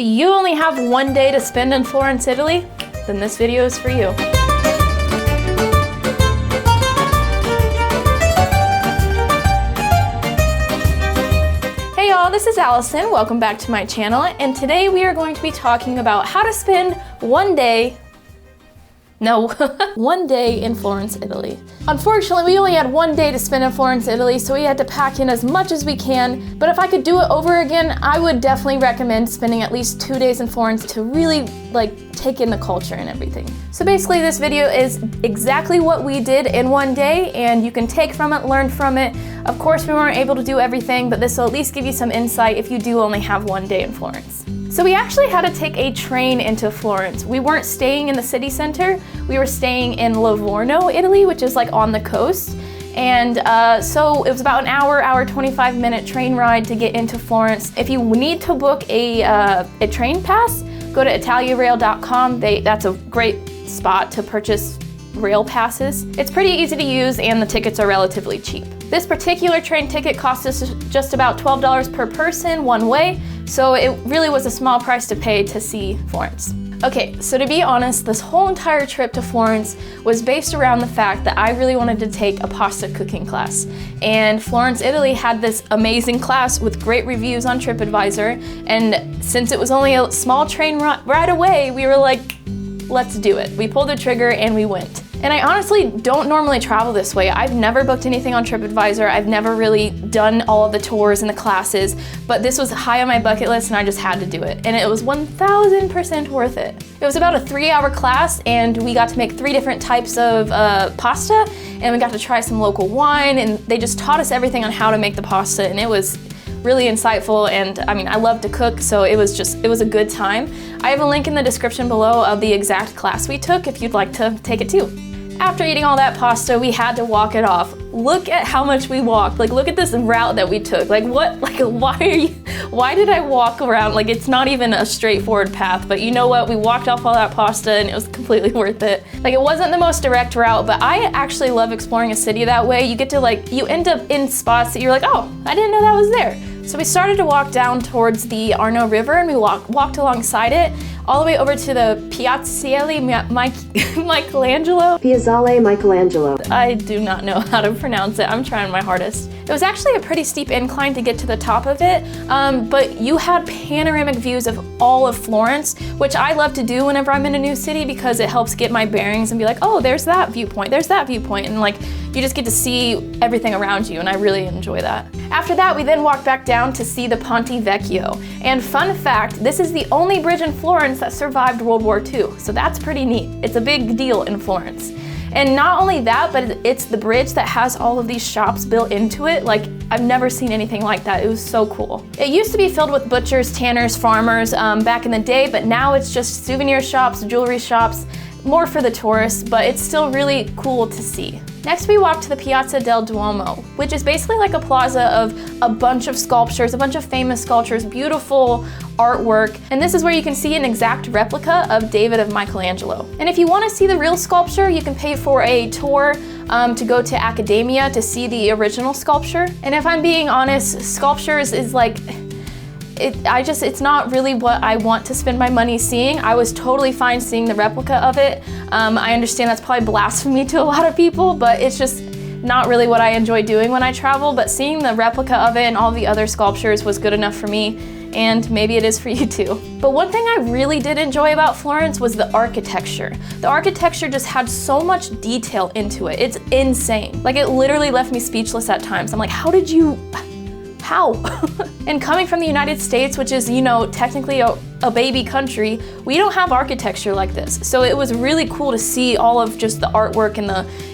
Do you only have one day to spend in Florence, Italy? Then this video is for you. Hey y'all, this is Allison. Welcome back to my channel, and today we are going to be talking about how to spend one day in Florence, Italy. Unfortunately, we only had one day to spend in Florence, Italy, so we had to pack in as much as we can. But if I could do it over again, I would definitely recommend spending at least 2 days in Florence to really take in the culture and everything. So basically this video is exactly what we did in one day, and you can take from it, learn from it. Of course, we weren't able to do everything, but this will at least give you some insight if you do only have one day in Florence. So we actually had to take a train into Florence. We weren't staying in the city center. We were staying in Livorno, Italy, which is like on the coast. And so it was about an hour 25-minute train ride to get into Florence. If you need to book a train pass, go to italiarail.com. That's a great spot to purchase rail passes. It's pretty easy to use and the tickets are relatively cheap. This particular train ticket cost us just about $12 per person one way, so it really was a small price to pay to see Florence. Okay, so to be honest, this whole entire trip to Florence was based around the fact that I really wanted to take a pasta cooking class. And Florence, Italy had this amazing class with great reviews on TripAdvisor, and since it was only a small train ride away, we were like, let's do it. We pulled the trigger and we went. And I honestly don't normally travel this way. I've never booked anything on TripAdvisor. I've never really done all of the tours and the classes, but this was high on my bucket list and I just had to do it. And it was 1000% worth it. It was about a 3-hour class and we got to make 3 different types of pasta, and we got to try some local wine, and they just taught us everything on how to make the pasta, and it was really insightful. And I mean, I love to cook, so it was a good time. I have a link in the description below of the exact class we took if you'd like to take it too. After eating all that pasta, we had to walk it off. Look at how much we walked. Look at this route that we took. Why did I walk around? It's not even a straightforward path, but you know what? We walked off all that pasta and it was completely worth it. It wasn't the most direct route, but I actually love exploring a city that way. You get to you end up in spots that you're like, oh, I didn't know that was there. So we started to walk down towards the Arno River, and we walked alongside it all the way over to the Piazzale Michelangelo. Piazzale Michelangelo. I do not know how to pronounce it. I'm trying my hardest. It was actually a pretty steep incline to get to the top of it, but you had panoramic views of all of Florence, which I love to do whenever I'm in a new city because it helps get my bearings and be like, oh, there's that viewpoint, and you just get to see everything around you, and I really enjoy that. After that, we then walked back down to see the Ponte Vecchio. And fun fact, this is the only bridge in Florence that survived World War II, so that's pretty neat. It's a big deal in Florence. And not only that, but it's the bridge that has all of these shops built into it. I've never seen anything like that. It was so cool. It used to be filled with butchers, tanners, farmers back in the day, but now it's just souvenir shops, jewelry shops, more for the tourists, but it's still really cool to see. Next, we walked to the Piazza del Duomo, which is basically like a plaza of a bunch of sculptures, a bunch of famous sculptures, beautiful artwork. And this is where you can see an exact replica of David of Michelangelo. And if you want to see the real sculpture, you can pay for a tour to go to Academia to see the original sculpture. And if I'm being honest, sculptures is it's not really what I want to spend my money seeing. I was totally fine seeing the replica of it. I understand that's probably blasphemy to a lot of people, but it's just not really what I enjoy doing when I travel. But seeing the replica of it and all the other sculptures was good enough for me, and maybe it is for you too. But one thing I really did enjoy about Florence was the architecture. The architecture just had so much detail into it. It's insane. It literally left me speechless at times. I'm like, how? And coming from the United States, which is, technically a baby country, we don't have architecture like this. So it was really cool to see all of just the artwork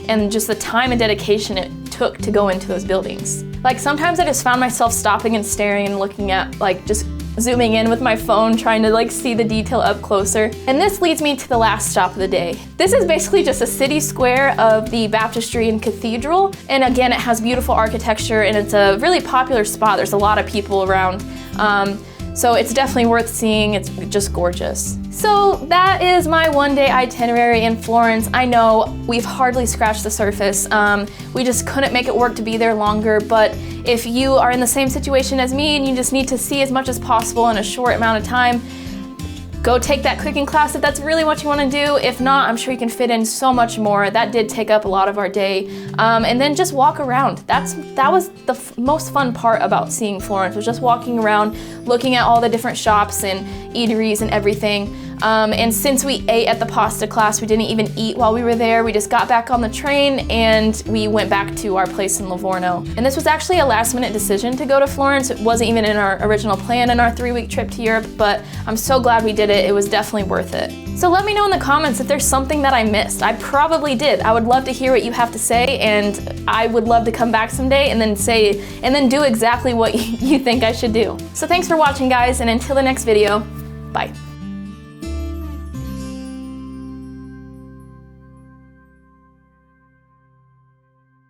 and just the time and dedication it took to go into those buildings. Sometimes I just found myself stopping and staring and looking at, just zooming in with my phone, trying to see the detail up closer. And this leads me to the last stop of the day. This is basically just a city square of the baptistry and cathedral. And again, it has beautiful architecture and it's a really popular spot. There's a lot of people around. So it's definitely worth seeing. It's just gorgeous. So that is my one-day itinerary in Florence. I know we've hardly scratched the surface. We just couldn't make it work to be there longer, but if you are in the same situation as me and you just need to see as much as possible in a short amount of time, go take that cooking class if that's really what you want to do. If not, I'm sure you can fit in so much more. That did take up a lot of our day. And then just walk around. That was the most fun part about seeing Florence, was just walking around, looking at all the different shops and eateries and everything. And since we ate at the pasta class, we didn't even eat while we were there. We just got back on the train and we went back to our place in Livorno. And this was actually a last-minute decision to go to Florence. It wasn't even in our original plan in our 3-week trip to Europe, but I'm so glad we did it. It was definitely worth it. So let me know in the comments if there's something that I missed. I probably did. I would love to hear what you have to say, and I would love to come back someday and then do exactly what you think I should do. So thanks for watching, guys, and until the next video, bye.